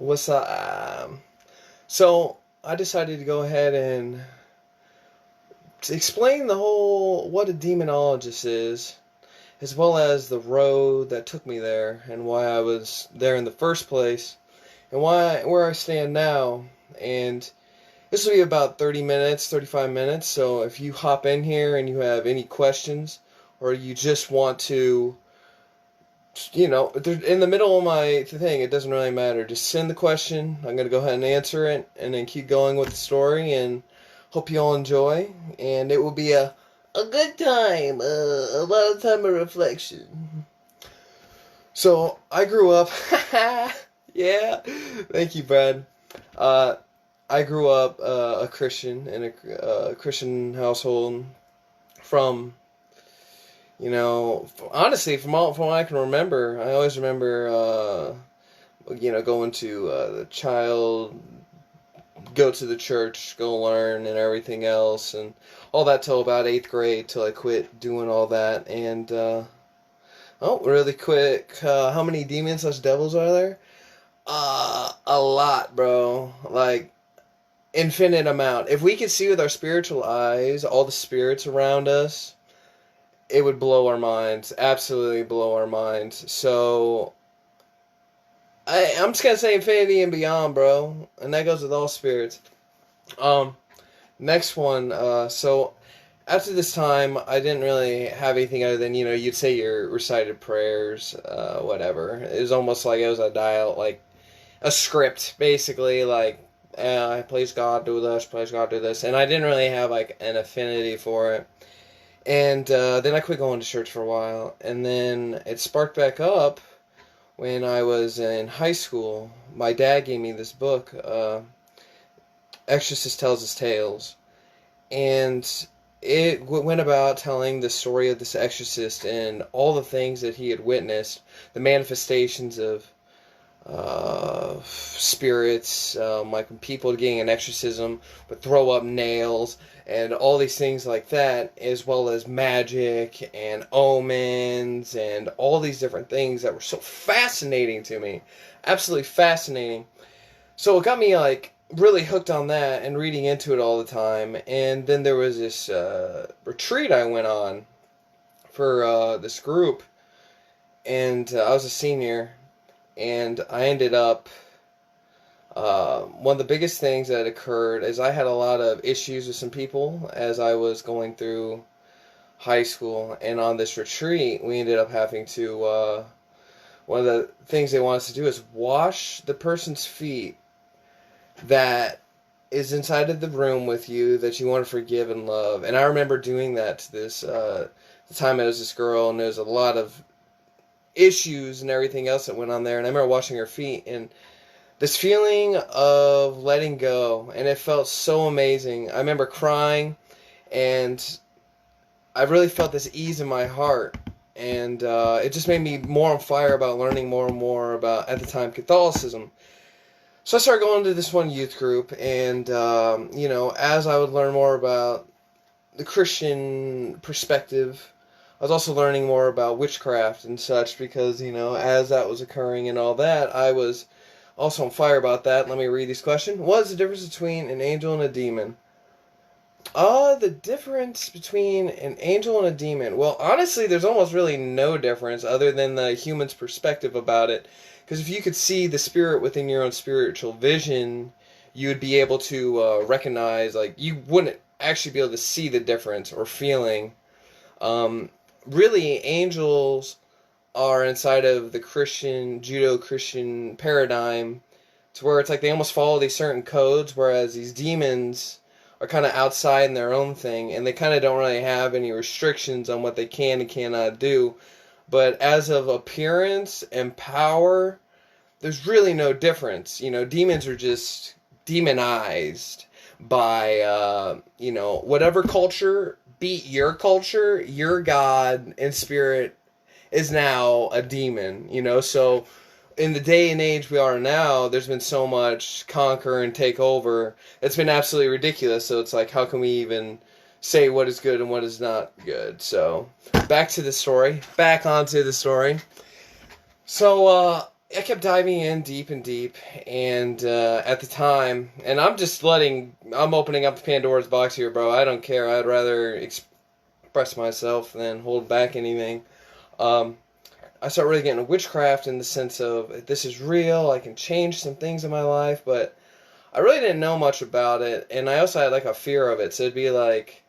What's up? So I decided to go ahead and explain the whole what a demonologist is, as well as the road that took me there and why I was there in the first place, and where I stand now. And this will be about 30 minutes, 35 minutes. So if you hop in here and you have any questions, or you just want to in the middle of my thing, it doesn't really matter. Just send the question. I'm going to go ahead and answer it and then keep going with the story and hope you all enjoy. And it will be a good time, a lot of time of reflection. So, I grew up. Yeah. Thank you, Brad. Uh, I grew up a Christian in a Christian household from honestly, from what I can remember, I always remember, going to the child, go to the church, go learn, and everything else, and all that till about 8th grade, till I quit doing all that. And really quick, how many demons/devils are there? A lot, bro. Like infinite amount. If we could see with our spiritual eyes all the spirits around us, it would blow our minds, absolutely blow our minds. So, I'm just gonna say infinity and beyond, bro, and that goes with all spirits. Um, Next one. So after this time, I didn't really have anything other than you'd say your recited prayers, whatever. It was almost like it was a dial, like a script, basically, like. Please God do this, please God do this, and I didn't really have like an affinity for it. And then I quit going to church for a while. And then it sparked back up when I was in high school. My dad gave me this book, Exorcist Tells His Tales. And it went about telling the story of this exorcist and all the things that he had witnessed, the manifestations of spirits, like when people getting an exorcism would throw up nails and all these things like that, as well as magic and omens and all these different things that were so fascinating to me, absolutely fascinating. So it got me like really hooked on that and reading into it all the time. And then there was this retreat I went on for this group, and I was a senior. And I ended up, one of the biggest things that occurred is I had a lot of issues with some people as I was going through high school. And on this retreat, we ended up having to, one of the things they want us to do is wash the person's feet that is inside of the room with you that you want to forgive and love. And I remember doing that to this, the time it was this girl, and there was a lot of issues and everything else that went on there, and I remember washing her feet and this feeling of letting go, and it felt so amazing. I remember crying, and I really felt this ease in my heart, and it just made me more on fire about learning more and more about, at the time, Catholicism. So I started going to this one youth group, and as I would learn more about the Christian perspective, I was also learning more about witchcraft and such because, as that was occurring and all that, I was also on fire about that. Let me read this question. What is the difference between an angel and a demon? The difference between an angel and a demon. Well, honestly, there's almost really no difference other than the human's perspective about it. Because if you could see the spirit within your own spiritual vision, you would be able to recognize, like, you wouldn't actually be able to see the difference or feeling. Really, angels are inside of the Christian, Judeo-Christian paradigm to where it's like they almost follow these certain codes, whereas these demons are kind of outside in their own thing, and they kind of don't really have any restrictions on what they can and cannot do. But as of appearance and power, there's really no difference. Demons are just demonized by, whatever culture beat your culture, your god and spirit is now a demon, so in the day and age we are now, there's been so much conquer and take over, it's been absolutely ridiculous. So it's like, how can we even say what is good and what is not good? So back onto the story. So I kept diving in deep and deep, and at the time, and I'm opening up the Pandora's box here, bro. I don't care. I'd rather express myself than hold back anything. Um, I started really getting into witchcraft in the sense of this is real. I can change some things in my life, but I really didn't know much about it, and I also had like a fear of it. So it'd be like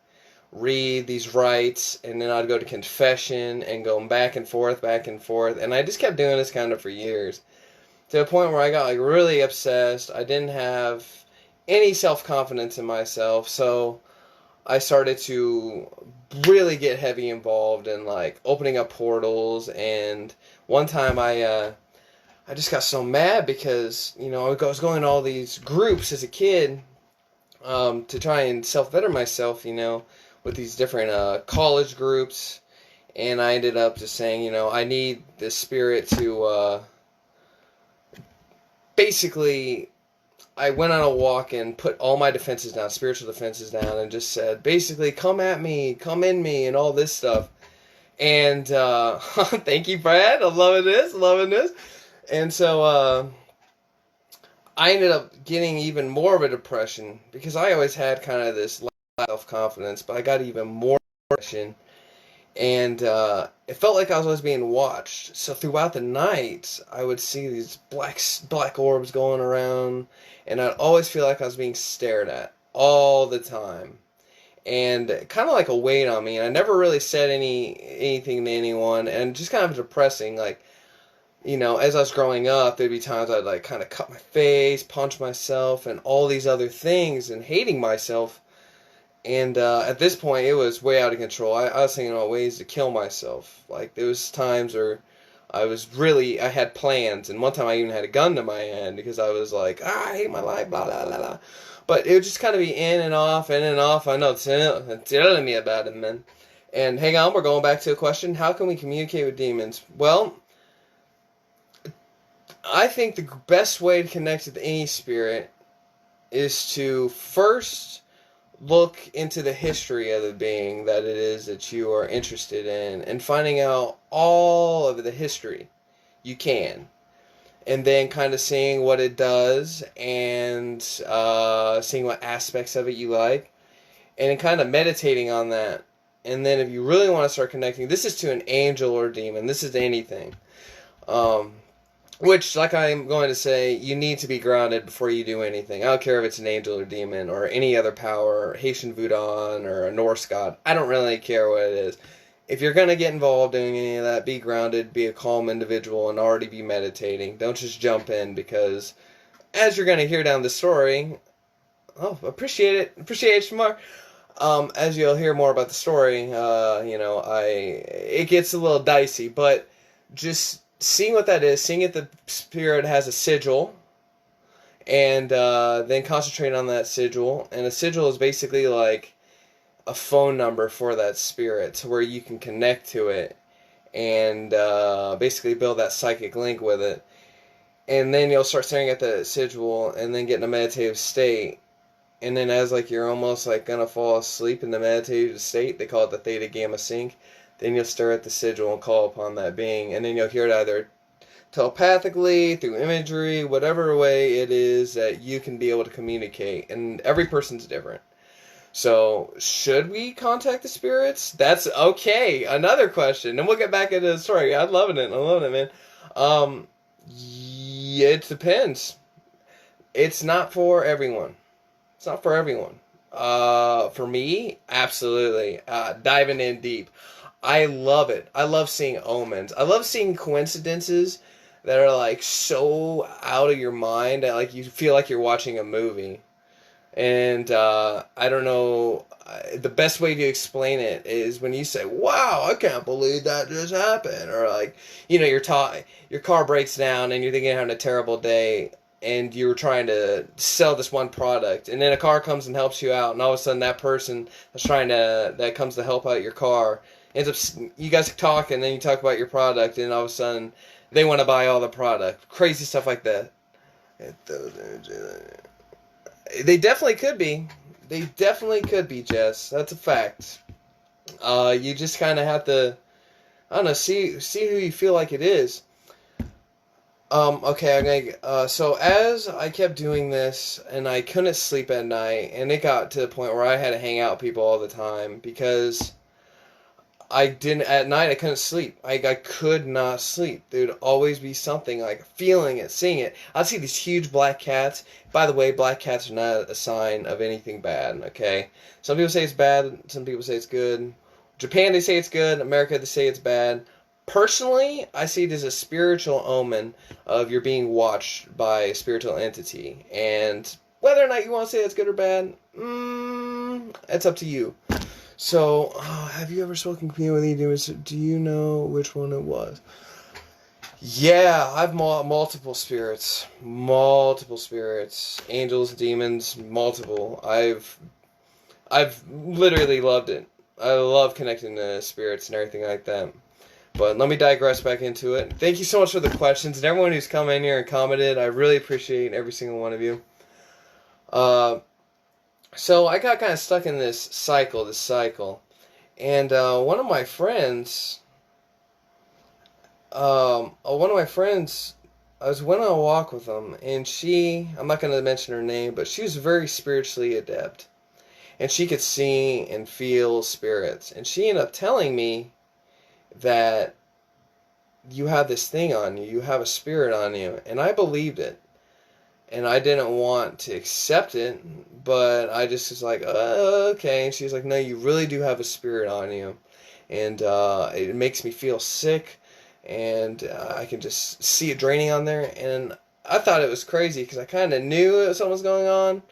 read these rites, and then I'd go to confession and going back and forth, and I just kept doing this kind of for years to a point where I got like really obsessed. I didn't have any self confidence in myself, so I started to really get heavy involved in like opening up portals. And one time I just got so mad because I was going to all these groups as a kid to try and self better myself, with these different college groups, and I ended up just saying, I need this spirit to basically. I went on a walk and put all my defenses down, spiritual defenses down, and just said, basically, come at me, come in me, and all this stuff. And thank you, Brad. I'm loving this, loving this. And so I ended up getting even more of a depression because I always had kind of this self-confidence, but I got even more depression. And it felt like I was always being watched. So throughout the night, I would see these black orbs going around, and I'd always feel like I was being stared at all the time, and kind of like a weight on me. And I never really said anything to anyone, and just kind of depressing. Like, as I was growing up, there'd be times I'd like kind of cut my face, punch myself, and all these other things, and hating myself. And at this point, it was way out of control. I was thinking about ways to kill myself. Like, there was times where I had plans. And one time I even had a gun to my hand because I was like, I hate my life, blah, blah, blah, blah. But it would just kind of be in and off, in and off. I know, telling me about it, man. And hang on, we're going back to a question. How can we communicate with demons? Well, I think the best way to connect with any spirit is to first look into the history of the being that it is that you are interested in and finding out all of the history you can, and then kind of seeing what it does and seeing what aspects of it you like, and then kind of meditating on that. And then if you really want to start connecting, this is to an angel or demon, this is anything, which, like I'm going to say, you need to be grounded before you do anything. I don't care if it's an angel or demon or any other power, or Haitian voodoo or a Norse god. I don't really care what it is. If you're going to get involved in any of that, be grounded, be a calm individual, and already be meditating. Don't just jump in, because as you're going to hear down the story, appreciate it, Shamar. As you'll hear more about the story, it gets a little dicey, but just seeing what that is, seeing if the spirit has a sigil, and then concentrate on that sigil. And a sigil is basically like a phone number for that spirit, to where you can connect to it and basically build that psychic link with it. And then you'll start staring at the sigil and then get in a meditative state. And then as like you're almost like gonna fall asleep in the meditative state, they call it the theta gamma sync. Then you'll stare at the sigil and call upon that being, and then you'll hear it either telepathically, through imagery, whatever way it is that you can be able to communicate. And every person's different. So, should we contact the spirits? That's okay. Another question, and we'll get back into the story. I'm loving it, man. Yeah, it depends. It's not for everyone. It's not for everyone. For me, absolutely. Diving in deep. I love it. I love seeing omens. I love seeing coincidences that are like so out of your mind that like you feel like you're watching a movie. And I don't know, the best way to explain it is when you say, "Wow, I can't believe that just happened," or like, your car breaks down and you're thinking you're having a terrible day, and you're trying to sell this one product, and then a car comes and helps you out, and all of a sudden that person that comes to help out your car ends up, you guys talk, and then you talk about your product, and all of a sudden they want to buy all the product. Crazy stuff like that. They definitely could be. They definitely could be, Jess. That's a fact. You just kind of have to, I don't know, see who you feel like it is. Okay, so as I kept doing this, and I couldn't sleep at night, and it got to the point where I had to hang out with people all the time because I didn't, at night I couldn't sleep. I could not sleep. There'd always be something, like feeling it, seeing it. I'd see these huge black cats. By the way, black cats are not a sign of anything bad, okay? Some people say it's bad, some people say it's good. Japan, they say it's good. America, they say it's bad. Personally, I see it as a spiritual omen of you're being watched by a spiritual entity. And whether or not you want to say it's good or bad, it's up to you. So, have you ever spoken to me with any demons? Do you know which one it was? Yeah, I've multiple spirits, angels, demons, multiple. I've literally loved it. I love connecting to spirits and everything like that. But let me digress back into it. Thank you so much for the questions and everyone who's come in here and commented. I really appreciate every single one of you. So I got kind of stuck in this cycle. And one of my friends, I was went on a walk with them, and I'm not going to mention her name, but she was very spiritually adept. And she could see and feel spirits. And she ended up telling me that you have this thing on you, you have a spirit on you. And I believed it. And I didn't want to accept it, but I just was like, okay. And she's like, no, you really do have a spirit on you. And it makes me feel sick, and I can just see it draining on there. And I thought it was crazy because I kind of knew something was going on,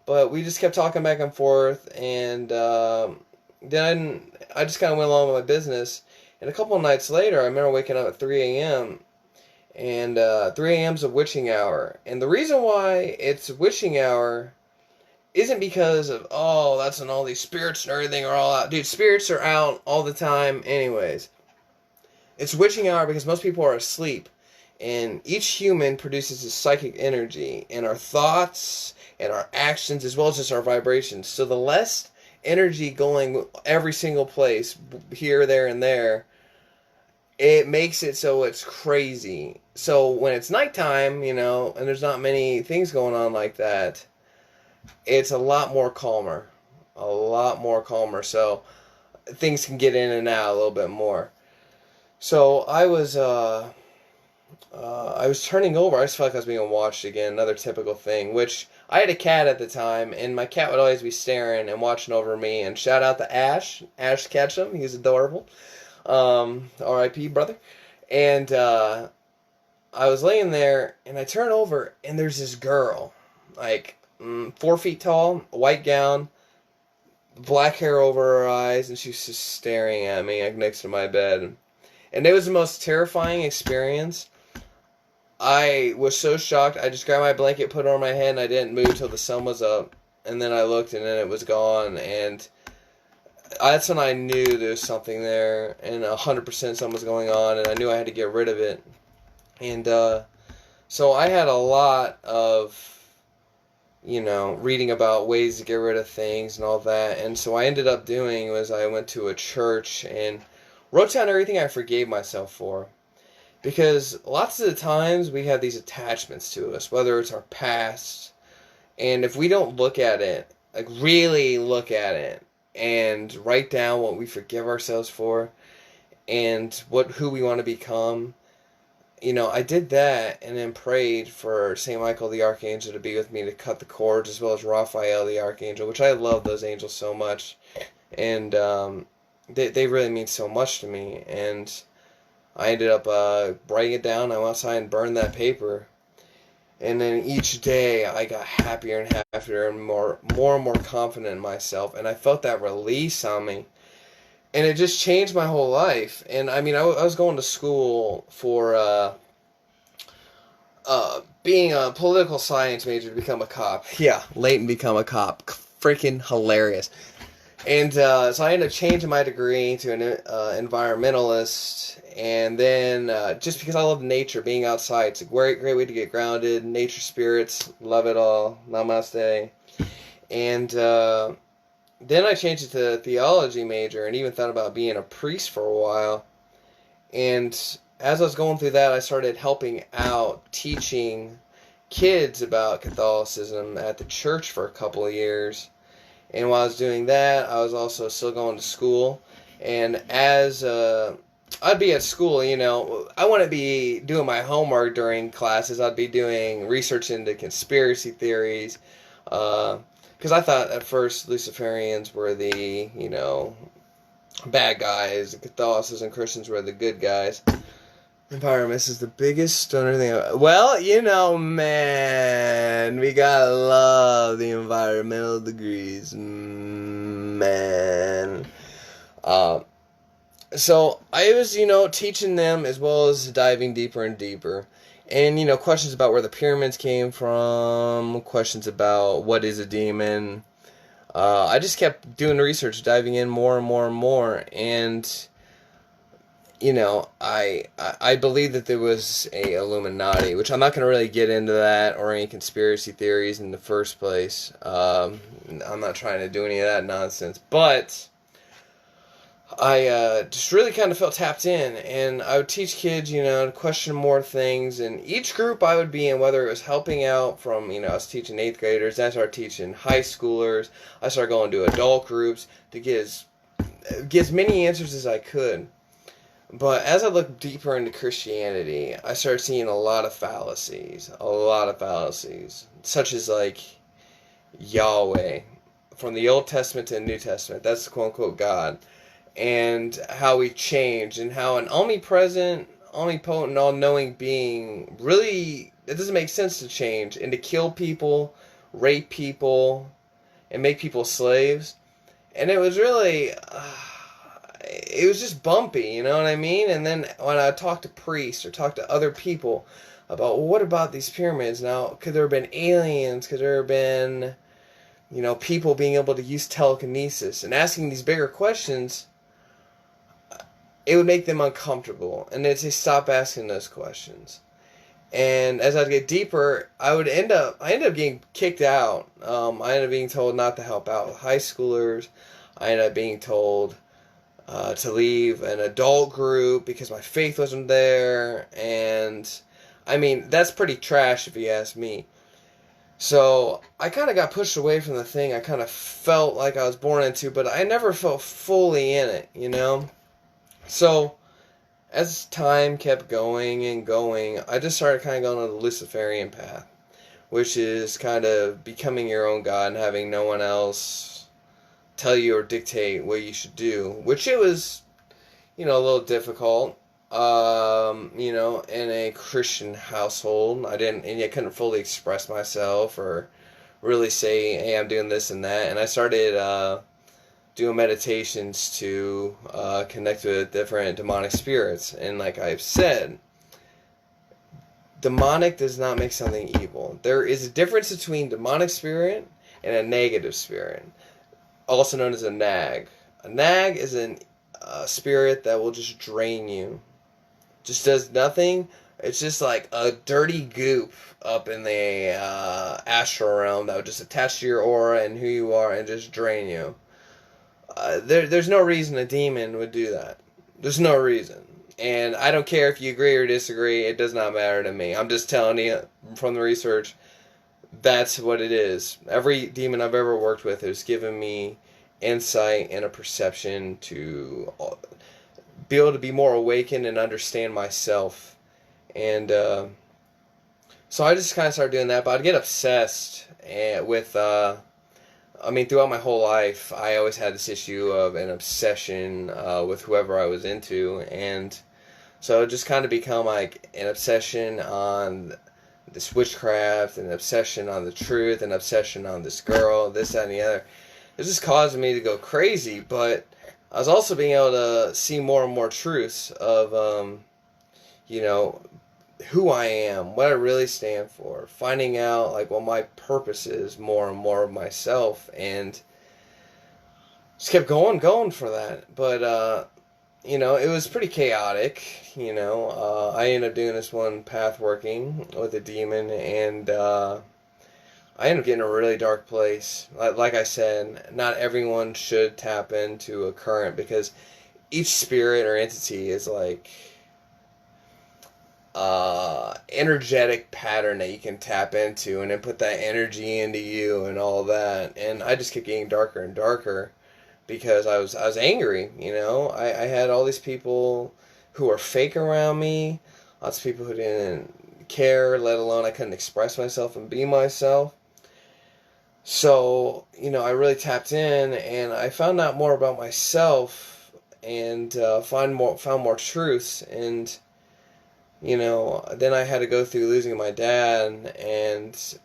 but we just kept talking back and forth. And then I just kind of went along with my business. And a couple of nights later, I remember waking up at 3 a.m., and 3 a.m. is a witching hour. And the reason why it's witching hour isn't because of, oh, that's when all these spirits and everything are all out. Dude, spirits are out all the time anyways. It's witching hour because most people are asleep. And each human produces a psychic energy. And our thoughts and our actions as well as just our vibrations. So the less energy going every single place, here, there, and there, it makes it so it's crazy. So when it's nighttime, and there's not many things going on like that, it's a lot more calmer. A lot more calmer. So things can get in and out a little bit more. So I was turning over. I just felt like I was being watched again. Another typical thing, which I had a cat at the time, and my cat would always be staring and watching over me. And shout out to Ash Ketchum. He's adorable. R.I.P. brother. And I was laying there, and I turn over, and there's this girl, like 4 feet tall, white gown, black hair over her eyes, and she's just staring at me, like next to my bed. And it was the most terrifying experience. I was so shocked. I just grabbed my blanket, put it on my head, and I didn't move till the sun was up. And then I looked, and then it was gone, and that's when I knew there was something there, and 100% something was going on, and I knew I had to get rid of it. And so I had a lot of, reading about ways to get rid of things and all that. And so what I ended up doing was I went to a church and wrote down everything I forgave myself for. Because lots of the times we have these attachments to us, whether it's our past, and if we don't look at it, like really look at it, and write down what we forgive ourselves for, and who we want to become. I did that, and then prayed for St. Michael the Archangel to be with me to cut the cords, as well as Raphael the Archangel, which I love those angels so much. And they really mean so much to me. And I ended up writing it down. I went outside and burned that paper. And then each day I got happier and happier and more and more confident in myself. And I felt that release on me. And it just changed my whole life. And I mean, I was going to school for being a political science major to become a cop. Yeah, Leighton become a cop. Freaking hilarious. And so I ended up changing my degree to an environmentalist. And then just because I love nature, being outside, it's a great way to get grounded. Nature spirits, love it all. Namaste. And then I changed it to a theology major and even thought about being a priest for a while. And as I was going through that, I started helping out, teaching kids about Catholicism at the church for a couple of years. And while I was doing that, I was also still going to school. And as I'd be at school, I wouldn't be doing my homework during classes. I'd be doing research into conspiracy theories. Because I thought at first Luciferians were the, bad guys. Catholicism and Christians were the good guys. Environment is the biggest stoner thing. Well, man, we gotta love the environmental degrees, man. So I was, teaching them as well as diving deeper and deeper. And, questions about where the pyramids came from, questions about what is a demon. I just kept doing the research, diving in more and more and more. And, I believe that there was a Illuminati, which I'm not going to really get into that or any conspiracy theories in the first place. I'm not trying to do any of that nonsense. But I just really kind of felt tapped in, and I would teach kids, to question more things, and each group I would be in, whether it was helping out from, I was teaching 8th graders, then I started teaching high schoolers, I started going to adult groups to get as many answers as I could. But as I looked deeper into Christianity, I started seeing a lot of fallacies, such as like Yahweh, from the Old Testament to the New Testament, that's quote-unquote God. And how we change, and how an omnipresent, omnipotent, all-knowing being really, it doesn't make sense to change, and to kill people, rape people, and make people slaves. And it was really, it was just bumpy, you know what I mean? And then when I talked to priests, or talked to other people about, well, what about these pyramids? Now, could there have been aliens? Could there have been, people being able to use telekinesis? And asking these bigger questions, it would make them uncomfortable, and they'd say, stop asking those questions. And as I'd get deeper, I ended up getting kicked out. I ended up being told not to help out with high schoolers. I ended up being told to leave an adult group because my faith wasn't there. And, that's pretty trash if you ask me. So, I kind of got pushed away from the thing I kind of felt like I was born into, but I never felt fully in it, So, as time kept going and going, I just started kind of going on the Luciferian path, which is kind of becoming your own God and having no one else tell you or dictate what you should do, which it was, a little difficult, in a Christian household. I couldn't fully express myself or really say, hey, I'm doing this and that, and I started, doing meditations to connect with different demonic spirits. And like I've said, demonic does not make something evil. There is a difference between demonic spirit and a negative spirit, also known as a nag. A nag is a spirit that will just drain you. Just does nothing. It's just like a dirty goop up in the astral realm that would just attach to your aura and who you are and just drain you. There's no reason a demon would do that. There's no reason. And I don't care if you agree or disagree. It does not matter to me. I'm just telling you from the research, that's what it is. Every demon I've ever worked with has given me insight and a perception to be able to be more awakened and understand myself. And so I just kind of started doing that. But I'd get obsessed with... throughout my whole life, I always had this issue of an obsession with whoever I was into, and so it just kind of become like an obsession on this witchcraft, an obsession on the truth, an obsession on this girl, this, that, and the other. It just caused me to go crazy, but I was also being able to see more and more truths of, who I am, what I really stand for, finding out like what my purpose is more and more of myself, and just kept going for that. But it was pretty chaotic. I ended up doing this one path working with a demon, and I ended up getting a really dark place. Like I said, not everyone should tap into a current, because each spirit or entity is like energetic pattern that you can tap into and then put that energy into you and all that. And I just kept getting darker and darker because I was angry, you know. I had all these people who were fake around me, lots of people who didn't care, let alone I couldn't express myself and be myself. So, you know, I really tapped in and I found out more about myself and found more truths. And you know, then I had to go through losing my dad, and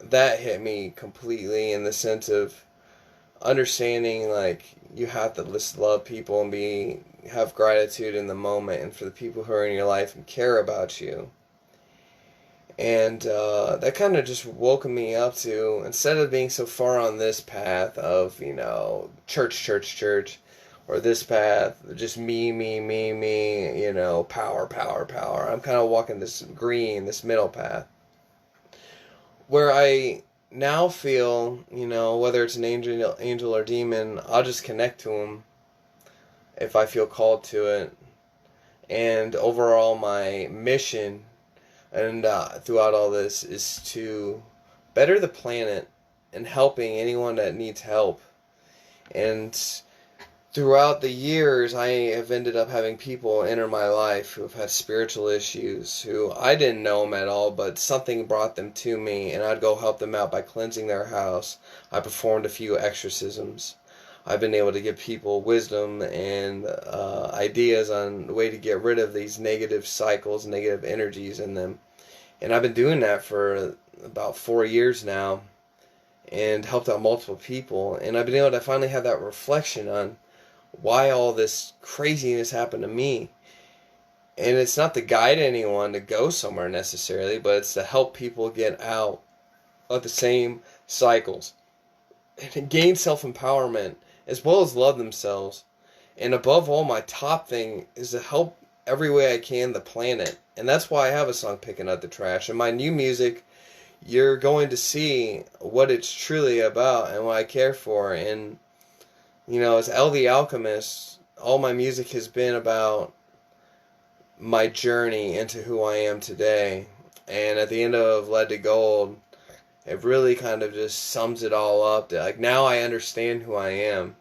that hit me completely in the sense of understanding, like, you have to just love people and have gratitude in the moment and for the people who are in your life and care about you. And that kind of just woke me up to, instead of being so far on this path of, you know, church, or this path, just me, you know, power. I'm kind of walking this middle path, where I now feel, you know, whether it's an angel or demon, I'll just connect to him if I feel called to it. And overall, my mission and throughout all this is to better the planet and helping anyone that needs help. And throughout the years, I have ended up having people enter my life who have had spiritual issues, who I didn't know them at all, but something brought them to me, and I'd go help them out by cleansing their house. I performed a few exorcisms. I've been able to give people wisdom and ideas on the way to get rid of these negative cycles, negative energies in them. And I've been doing that for about 4 years now and helped out multiple people. And I've been able to finally have that reflection on why all this craziness happened to me. And it's not to guide anyone to go somewhere necessarily, but it's to help people get out of the same cycles and gain self-empowerment as well as love themselves. And above all, my top thing is to help every way I can the planet. And that's why I have a song, Picking Up the Trash. And my new music, you're going to see what it's truly about and what I care for. And you know, as L the Alchemist, all my music has been about my journey into who I am today. And at the end of Lead to Gold, it really kind of just sums it all up. Like, now I understand who I am.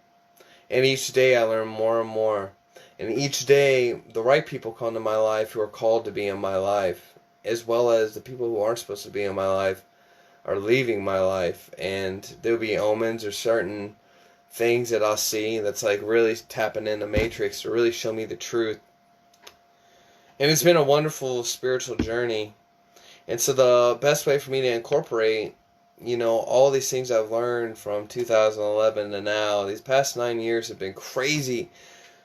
And each day I learn more and more. And each day, the right people come to my life who are called to be in my life, as well as the people who aren't supposed to be in my life are leaving my life. And there'll be omens or certain things that I'll see that's like really tapping in the matrix to really show me the truth. And it's been a wonderful spiritual journey. And so the best way for me to incorporate, you know, all these things I've learned from 2011 to now, these past 9 years have been crazy.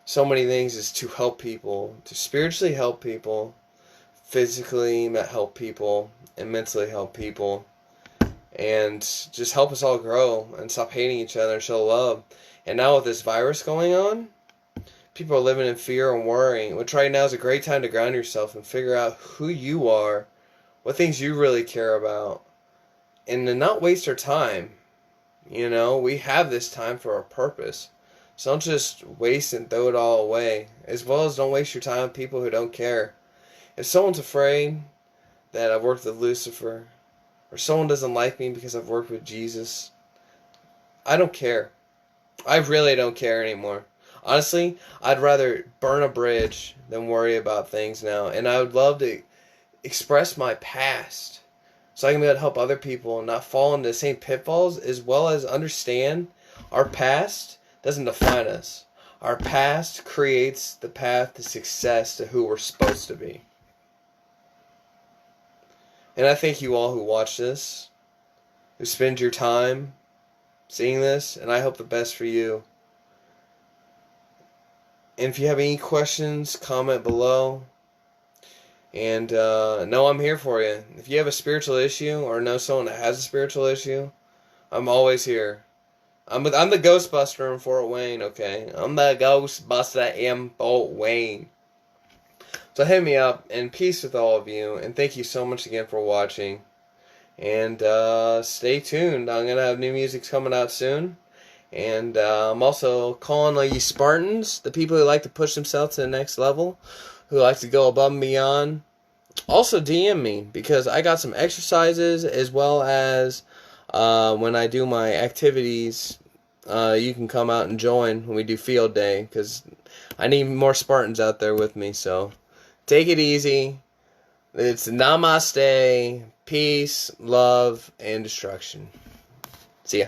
So many things is to help people, to spiritually help people, physically help people, and mentally help people. And just help us all grow and stop hating each other and show love. And now with this virus going on, people are living in fear and worry, which right now is a great time to ground yourself and figure out who you are, what things you really care about, and to not waste our time. You know, we have this time for a purpose. So don't just waste and throw it all away. As well as don't waste your time with people who don't care. If someone's afraid that I've worked with Lucifer, or someone doesn't like me because I've worked with Jesus, I don't care. I really don't care anymore. Honestly, I'd rather burn a bridge than worry about things now. And I would love to express my past so I can be able to help other people and not fall into the same pitfalls, as well as understand our past doesn't define us. Our past creates the path to success, to who we're supposed to be. And I thank you all who watch this, who spend your time seeing this, and I hope the best for you. And if you have any questions, comment below. And know I'm here for you. If you have a spiritual issue or know someone that has a spiritual issue, I'm always here. I'm the Ghostbuster in Fort Wayne, okay? I'm the Ghostbuster in Fort Wayne. So hit me up, and peace with all of you, and thank you so much again for watching. And stay tuned. I'm going to have new music coming out soon. And I'm also calling all you Spartans, the people who like to push themselves to the next level, who like to go above and beyond, Also DM me, because I got some exercises, as well as when I do my activities. You can come out and join when we do field day, because I need more Spartans out there with me. So take it easy. It's namaste, peace, love, and destruction. See ya.